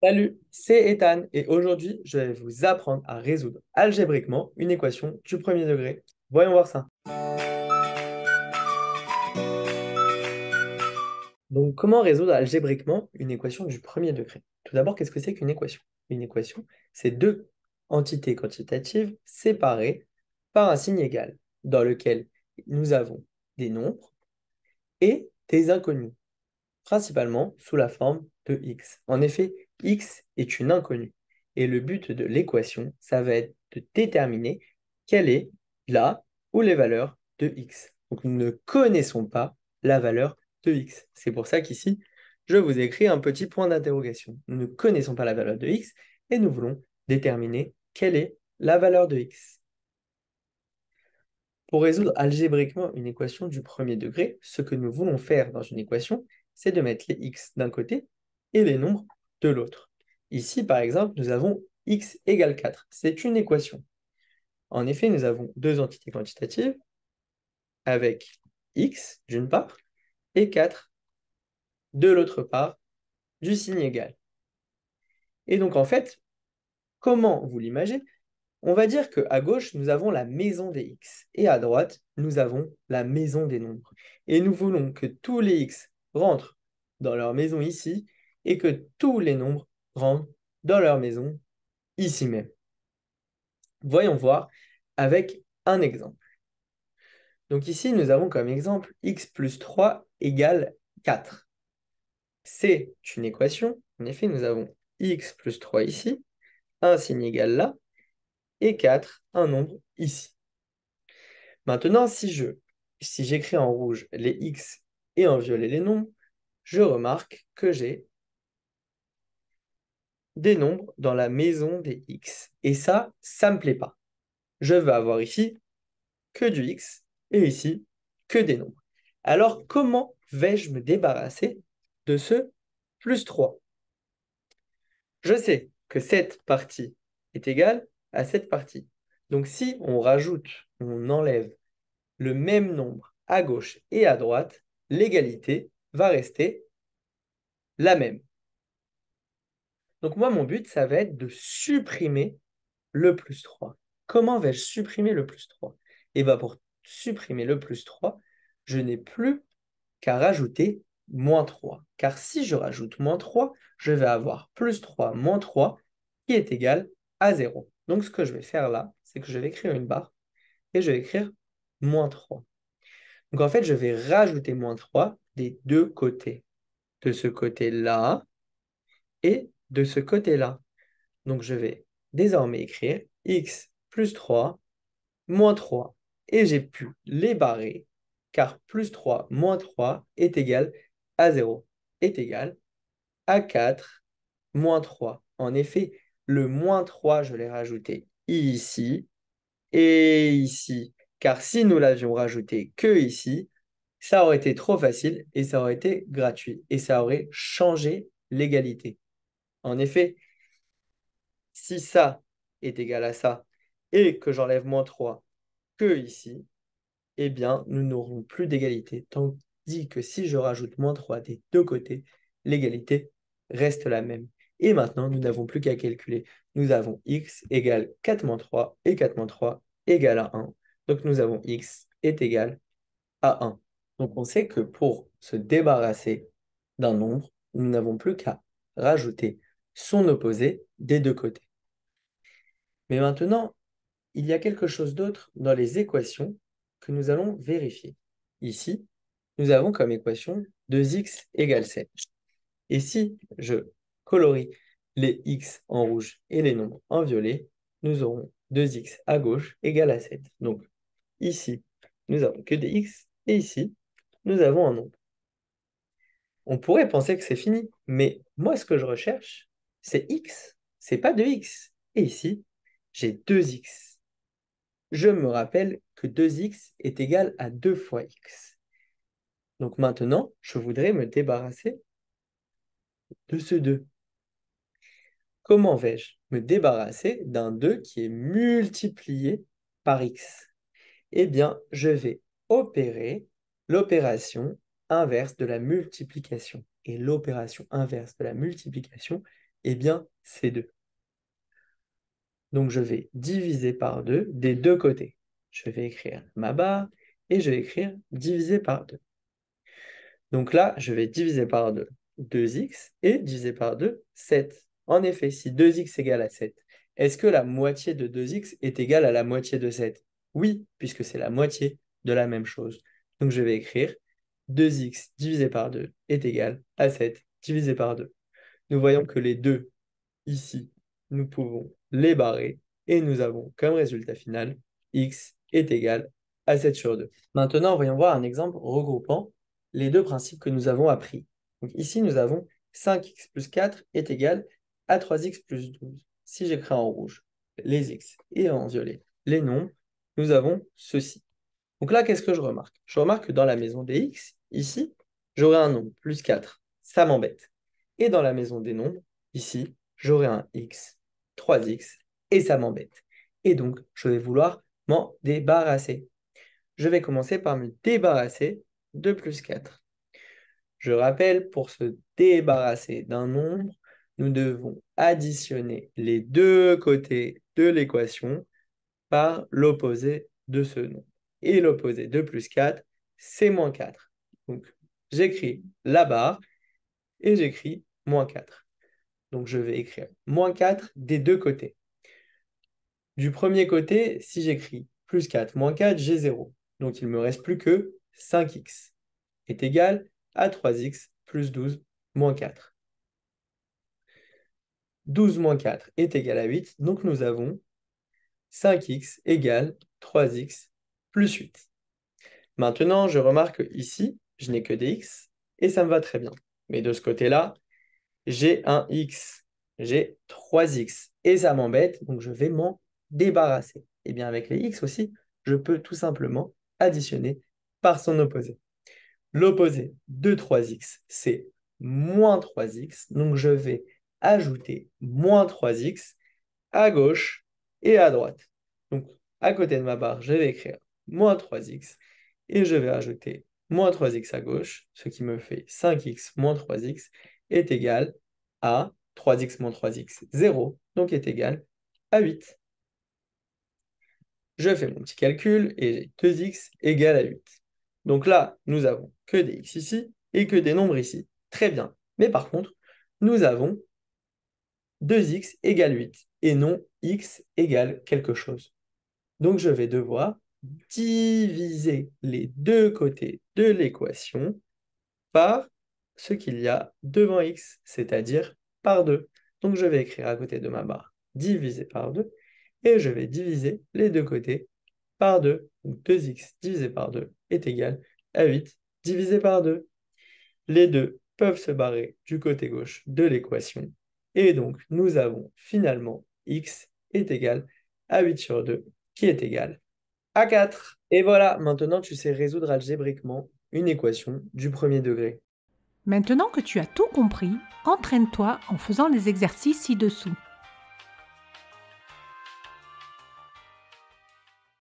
Salut, c'est Ethan et aujourd'hui je vais vous apprendre à résoudre algébriquement une équation du premier degré. Voyons voir ça. Donc comment résoudre algébriquement une équation du premier degré? Tout d'abord, qu'est-ce que c'est qu'une équation? Une équation, c'est deux entités quantitatives séparées par un signe égal, dans lequel nous avons des nombres et des inconnus, principalement sous la forme de x. En effet, x est une inconnue. Et le but de l'équation, ça va être de déterminer quelle est la ou les valeurs de x. Donc nous ne connaissons pas la valeur de x. C'est pour ça qu'ici, je vous écris un petit point d'interrogation. Nous ne connaissons pas la valeur de x et nous voulons déterminer quelle est la valeur de x. Pour résoudre algébriquement une équation du premier degré, ce que nous voulons faire dans une équation, c'est de mettre les x d'un côté et les nombres de l'autre. Ici, par exemple, nous avons x égale 4. C'est une équation. En effet, nous avons deux entités quantitatives avec x d'une part et 4 de l'autre part du signe égal. Et donc, en fait, comment vous l'imaginez? On va dire qu'à gauche, nous avons la maison des x et à droite, nous avons la maison des nombres. Et nous voulons que tous les x rentrent dans leur maison ici et que tous les nombres rentrent dans leur maison ici même. Voyons voir avec un exemple. Donc ici, nous avons comme exemple x plus 3 égale 4. C'est une équation. En effet, nous avons x plus 3 ici, un signe égal là, et 4, un nombre ici. Maintenant, si j'écris en rouge les x et en violet les nombres, je remarque que j'ai des nombres dans la maison des x. Et ça ne me plaît pas. Je veux avoir ici que du x et ici que des nombres. Alors, comment vais-je me débarrasser de ce plus 3? Je sais que cette partie est égale à cette partie. Donc, si on rajoute, on enlève le même nombre à gauche et à droite, l'égalité va rester la même. Donc moi, mon but, ça va être de supprimer le plus 3. Comment vais-je supprimer le plus 3? Et bien pour supprimer le plus 3, je n'ai plus qu'à rajouter moins 3. Car si je rajoute moins 3, je vais avoir plus 3 moins 3 qui est égal à 0. Donc ce que je vais faire là, c'est que je vais écrire une barre et je vais écrire moins 3. Donc en fait, je vais rajouter moins 3 des deux côtés. De ce côté-là et de ce côté-là. Donc je vais désormais écrire x plus 3 moins 3. Et j'ai pu les barrer car plus 3 moins 3 est égal à 0, est égal à 4 moins 3. En effet, le moins 3, je l'ai rajouté ici et ici. Car si nous l'avions rajouté que ici, ça aurait été trop facile et ça aurait été gratuit. Et ça aurait changé l'égalité. En effet, si ça est égal à ça et que j'enlève moins 3 que ici, eh bien, nous n'aurons plus d'égalité. Tandis que si je rajoute moins 3 des deux côtés, l'égalité reste la même. Et maintenant, nous n'avons plus qu'à calculer. Nous avons x égale 4 moins 3 et 4 moins 3 égale à 1. Donc, nous avons x est égal à 1. Donc, on sait que pour se débarrasser d'un nombre, nous n'avons plus qu'à rajouter son opposé des deux côtés. Mais maintenant, il y a quelque chose d'autre dans les équations que nous allons vérifier. Ici, nous avons comme équation 2x égale 7. Et si je colorie les x en rouge et les nombres en violet, nous aurons 2x à gauche égale à 7. Donc ici, nous avons que des x et ici, nous avons un nombre. On pourrait penser que c'est fini, mais moi, ce que je recherche, c'est x, c'est pas 2x. Et ici, j'ai 2x. Je me rappelle que 2x est égal à 2 fois x. Donc maintenant, je voudrais me débarrasser de ce 2. Comment vais-je me débarrasser d'un 2 qui est multiplié par x? Eh bien, je vais opérer l'opération inverse de la multiplication. Et l'opération inverse de la multiplication, Eh bien, c'est 2. Donc, je vais diviser par 2 des deux côtés. Je vais écrire ma barre et je vais écrire diviser par 2. Donc là, je vais diviser par 2 2x et diviser par 2 7. En effet, si 2x égale à 7, est-ce que la moitié de 2x est égale à la moitié de 7? Oui, puisque c'est la moitié de la même chose. Donc je vais écrire 2x divisé par 2 est égal à 7 divisé par 2. Nous voyons que les deux ici, nous pouvons les barrer et nous avons comme résultat final x est égal à 7 sur 2. Maintenant, voyons voir un exemple regroupant les deux principes que nous avons appris. Donc ici, nous avons 5x plus 4 est égal à 3x plus 12. Si j'écris en rouge les x et en violet les nombres, nous avons ceci. Donc là, qu'est-ce que je remarque? Je remarque que dans la maison des x, ici, j'aurai un nombre, plus 4. Ça m'embête. Et dans la maison des nombres, ici, j'aurai un x, 3x, et ça m'embête. Et donc, je vais vouloir m'en débarrasser. Je vais commencer par me débarrasser de plus 4. Je rappelle, pour se débarrasser d'un nombre, nous devons additionner les deux côtés de l'équation par l'opposé de ce nombre. Et l'opposé de plus 4, c'est moins 4. Donc, j'écris la barre et j'écris moins 4. Donc, je vais écrire moins 4 des deux côtés. Du premier côté, si j'écris plus 4 moins 4, j'ai 0. Donc, il ne me reste plus que 5x est égal à 3x plus 12 moins 4. 12 moins 4 est égal à 8. Donc, nous avons 5x égale 3x plus 8. Maintenant, je remarque que ici, je n'ai que des x et ça me va très bien. Mais de ce côté-là, j'ai un x, j'ai 3x et ça m'embête, donc je vais m'en débarrasser. Et bien avec les x aussi, je peux tout simplement additionner par son opposé. L'opposé de 3x, c'est moins 3x, donc je vais ajouter moins 3x à gauche et à droite. Donc à côté de ma barre, je vais écrire moins 3x et je vais ajouter moins 3x à gauche, ce qui me fait 5x moins 3x est égal à 3x moins 3x, 0, donc est égal à 8. Je fais mon petit calcul et j'ai 2x égale à 8. Donc là, nous avons que des x ici et que des nombres ici. Très bien. Mais par contre, nous avons 2x égale 8 et non x égale quelque chose. Donc je vais devoir diviser les deux côtés de l'équation par ce qu'il y a devant x, c'est-à-dire par 2. Donc je vais écrire à côté de ma barre divisé par 2 et je vais diviser les deux côtés par 2. Donc 2x divisé par 2 est égal à 8 divisé par 2. Les deux peuvent se barrer du côté gauche de l'équation. Et donc, nous avons finalement x est égal à 8 sur 2, qui est égal à 4. Et voilà, maintenant tu sais résoudre algébriquement une équation du premier degré. Maintenant que tu as tout compris, entraîne-toi en faisant les exercices ci-dessous.